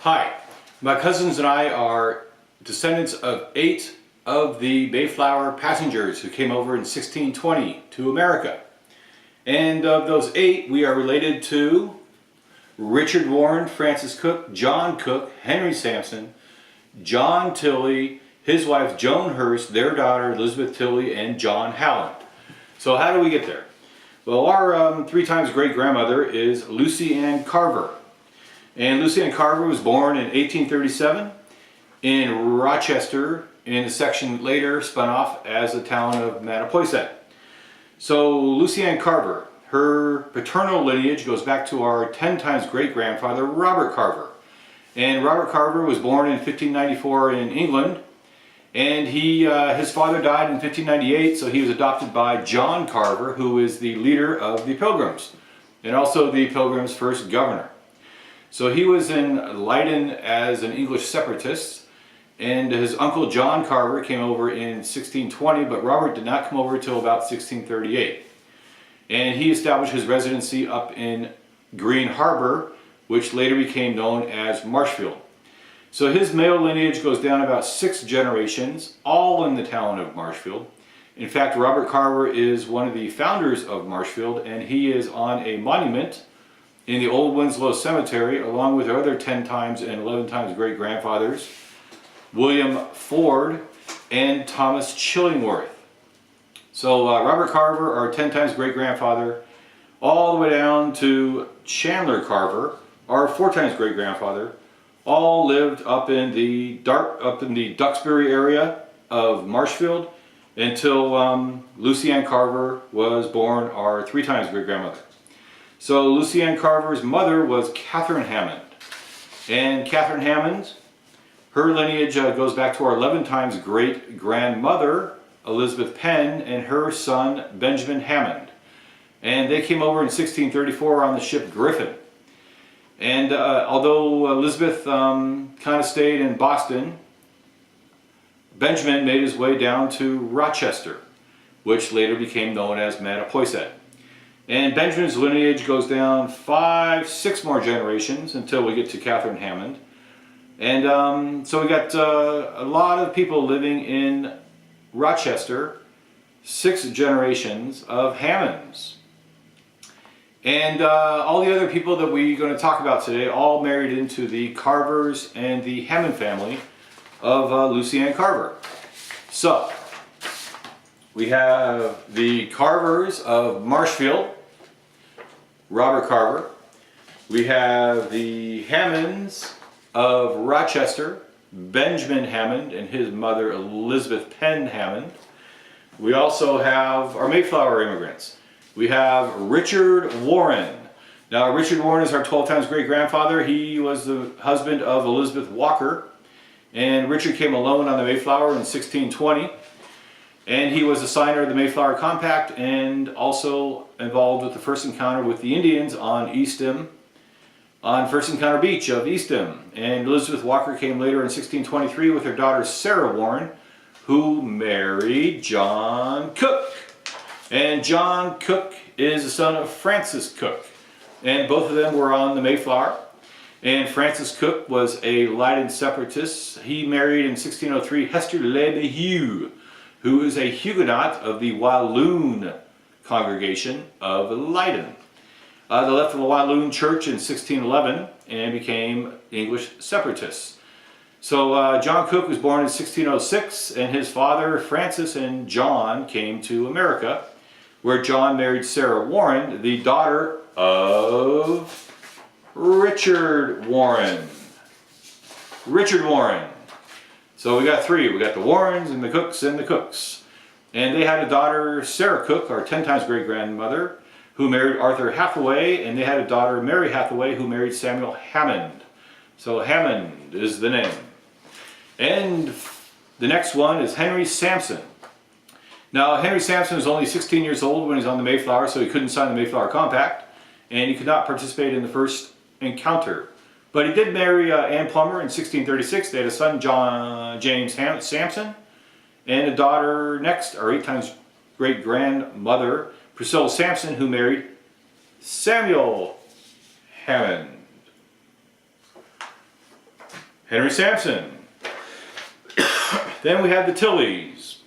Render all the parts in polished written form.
Hi, my cousins and I are descendants of 8 of the Mayflower passengers who came over in 1620 to America. And of those 8, we are related to Richard Warren, Francis Cooke, John Cooke, Henry Sampson, John Tilley, his wife Joan Hurst, their daughter Elizabeth Tilley, and John Howland. So how do we get there? Well, our 3 times great-grandmother is Lucy Ann Carver. And Lucy Ann Carver was born in 1837 in Rochester, in a section later spun off as the town of Mattapoisett. So Lucy Ann Carver, her paternal lineage goes back to our 10 times great-grandfather Robert Carver. And Robert Carver was born in 1594 in England, and his father died in 1598, so he was adopted by John Carver, who is the leader of the Pilgrims, and also the Pilgrims' first governor. So he was in Leyden as an English separatist, and his uncle John Carver came over in 1620, but Robert did not come over until about 1638. And he established his residency up in Green Harbor, which later became known as Marshfield. So his male lineage goes down about 6 generations, all in the town of Marshfield. In fact, Robert Carver is one of the founders of Marshfield, and he is on a monument in the Old Winslow Cemetery, along with their other 10 times and 11 times great-grandfathers, William Ford and Thomas Chillingworth. So Robert Carver, our 10 times great-grandfather, all the way down to Chandler Carver, our 4 times great-grandfather, all lived up in the Duxbury area of Marshfield until Lucy Ann Carver was born, our 3 times great-grandmother. So Lucy Ann Carver's mother was Catherine Hammond. And Catherine Hammond, her lineage goes back to our 11 times great-grandmother, Elizabeth Penn, and her son, Benjamin Hammond. And they came over in 1634 on the ship Griffin. And although Elizabeth kind of stayed in Boston, Benjamin made his way down to Rochester, which later became known as Mattapoisett. And Benjamin's lineage goes down 5, 6 more generations until we get to Catherine Hammond. And so we got a lot of people living in Rochester, 6 generations of Hammonds. And all the other people that we're going to talk about today all married into the Carvers and the Hammond family of Lucy Ann Carver. So, we have the Carvers of Marshfield, Robert Carver. We have the Hammonds of Rochester, Benjamin Hammond and his mother Elizabeth Penn Hammond. We also have our Mayflower immigrants. We have Richard Warren. Now Richard Warren is our 12 times great-grandfather. He was the husband of Elizabeth Walker, and Richard came alone on the Mayflower in 1620. And he was a signer of the Mayflower Compact and also involved with the first encounter with the Indians on Eastham, on First Encounter Beach of Eastham. And Elizabeth Walker came later in 1623 with her daughter Sarah Warren, who married John Cooke. And John Cooke is the son of Francis Cooke. And both of them were on the Mayflower. And Francis Cooke was a Leyden separatist. He married in 1603 Hester Lebehew, who is a Huguenot of the Walloon congregation of Leyden. They left the Walloon Church in 1611 and became English separatists. So John Cooke was born in 1606, and his father Francis and John came to America, where John married Sarah Warren, the daughter of Richard Warren. Richard Warren. So we got 3. We got the Warrens and the Cookes and the Cookes. And they had a daughter, Sarah Cooke, our 10 times great-grandmother, who married Arthur Hathaway, and they had a daughter, Mary Hathaway, who married Samuel Hammond. So Hammond is the name. And the next one is Henry Sampson. Now Henry Sampson was only 16 years old when he was on the Mayflower, so he couldn't sign the Mayflower Compact, and he could not participate in the first encounter. But he did marry Ann Plummer in 1636. They had a son, James Sampson, and a daughter next, our 8 times great-grandmother, Priscilla Sampson, who married Samuel Hammond. Henry Sampson. Then we have the Tilleys.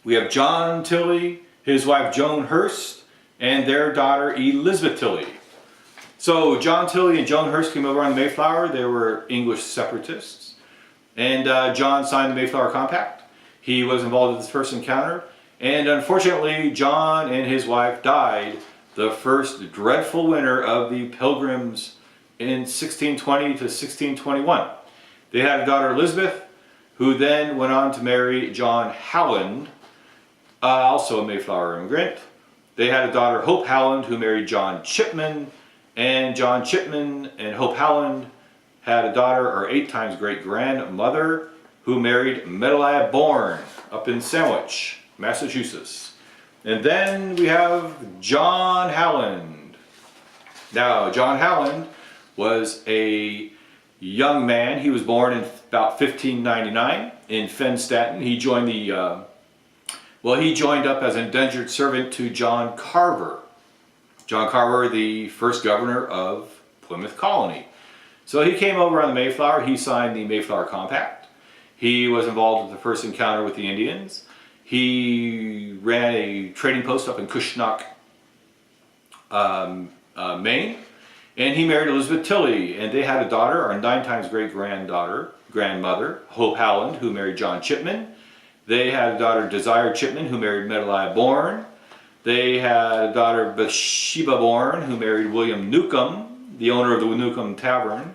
We have John Tilley, his wife Joan Hurst, and their daughter Elizabeth Tilley. So John Tilley and Joan Hurst came over on the Mayflower. They were English separatists. And John signed the Mayflower Compact. He was involved in this first encounter. And unfortunately, John and his wife died the first dreadful winter of the Pilgrims in 1620 to 1621. They had a daughter Elizabeth, who then went on to marry John Howland, also a Mayflower immigrant. They had a daughter Hope Howland, who married John Chipman, and John Chipman and Hope Howland had a daughter, or 8 times great-grandmother, who married Medaliah Bourne up in Sandwich, Massachusetts. And then we have John Howland. Now, John Howland was a young man. He was born in about 1599 in Fenstaten. He joined he joined up as an indentured servant to John Carver. John Carver, the first governor of Plymouth Colony. So he came over on the Mayflower. He signed the Mayflower Compact. He was involved with the first encounter with the Indians. He ran a trading post up in Cushnock, Maine. And he married Elizabeth Tilley, and they had a daughter, or 9 times grandmother, Hope Howland, who married John Chipman. They had a daughter, Desire Chipman, who married Medaliah Bourne. They had a daughter, Bathsheba Bourne, who married William Newcomb, the owner of the Newcomb Tavern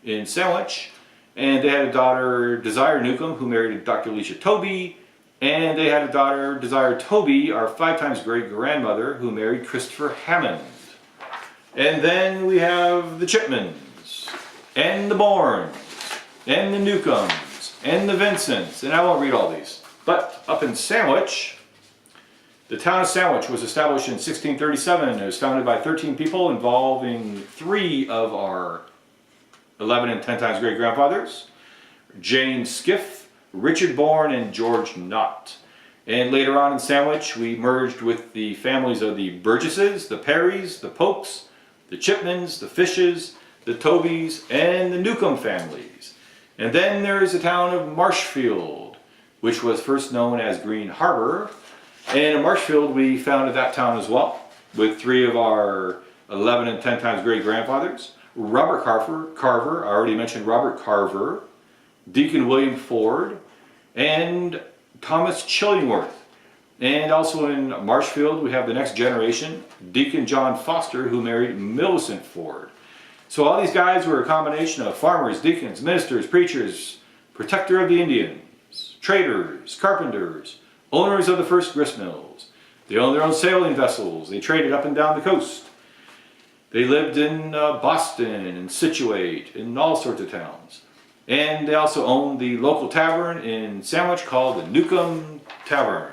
in Sandwich. And they had a daughter, Desire Newcomb, who married Dr. Alicia Toby. And they had a daughter, Desire Toby, our 5 times great-grandmother, who married Christopher Hammond. And then we have the Chipmans, and the Bournes, and the Newcombs, and the Vincents, and I won't read all these. But up in Sandwich, the town of Sandwich was established in 1637. It was founded by 13 people involving 3 of our 11 and 10 times great-grandfathers, James Skiff, Richard Bourne, and George Knott. And later on in Sandwich, we merged with the families of the Burgesses, the Perrys, the Popes, the Chipmans, the Fishes, the Tobys, and the Newcomb families. And then there is the town of Marshfield, which was first known as Green Harbor. And in Marshfield, we founded that town as well, with 3 of our 11 and 10 times great-grandfathers. Robert Carver, I already mentioned Robert Carver, Deacon William Ford, and Thomas Chillingworth. And also in Marshfield, we have the next generation, Deacon John Foster, who married Millicent Ford. So all these guys were a combination of farmers, deacons, ministers, preachers, protector of the Indians, traders, carpenters, owners of the first grist mills. They owned their own sailing vessels. They traded up and down the coast. They lived in Boston and Scituate and all sorts of towns. And they also owned the local tavern in Sandwich called the Newcomb Tavern.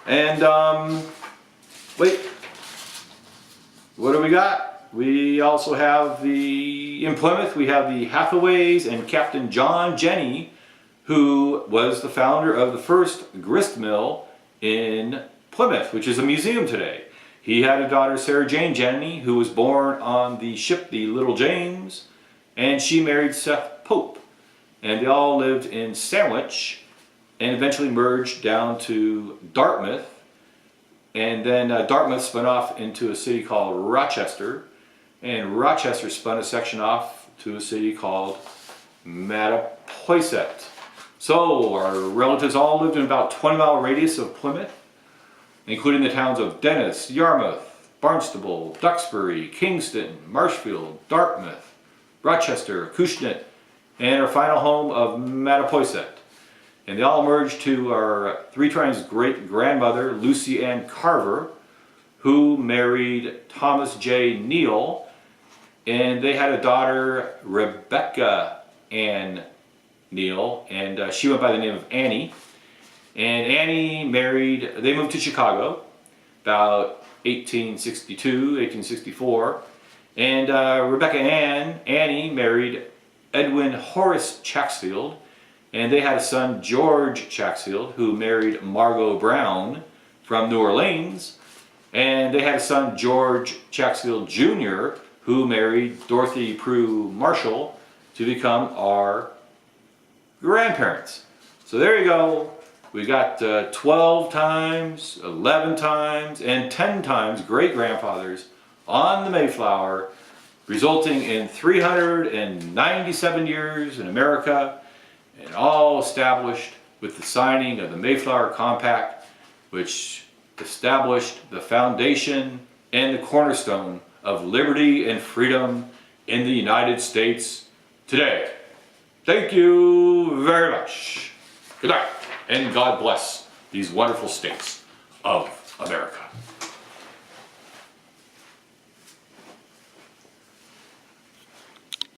And, wait, what do we got? We also have in Plymouth, we have the Hathaways and Captain John Jenny, who was the founder of the first grist mill in Plymouth, which is a museum today. He had a daughter, Sarah Jane Jenny, who was born on the ship, the Little James, and she married Seth Pope. And they all lived in Sandwich, and eventually merged down to Dartmouth. And then Dartmouth spun off into a city called Rochester. And Rochester spun a section off to a city called Mattapoisett. So our relatives all lived in about 20-mile radius of Plymouth, including the towns of Dennis, Yarmouth, Barnstable, Duxbury, Kingston, Marshfield, Dartmouth, Rochester, Acushnet, and our final home of Mattapoisett. And they all merged to our 3 times great-grandmother, Lucy Ann Carver, who married Thomas J. Neal, and they had a daughter, Rebecca Ann Neal, and she went by the name of Annie. And Annie they moved to Chicago about 1862, 1864, and Rebecca Annie married Edwin Horace Chaxfield, and they had a son, George Chaxfield, who married Margot Brown from New Orleans, and they had a son, George Chaxfield Jr., who married Dorothy Prue Marshall to become our grandparents. So there you go. We got 12 times, 11 times, and 10 times great-grandfathers on the Mayflower, resulting in 397 years in America, and all established with the signing of the Mayflower Compact, which established the foundation and the cornerstone of liberty and freedom in the United States today. Thank you very much. Good night, and God bless these wonderful states of America.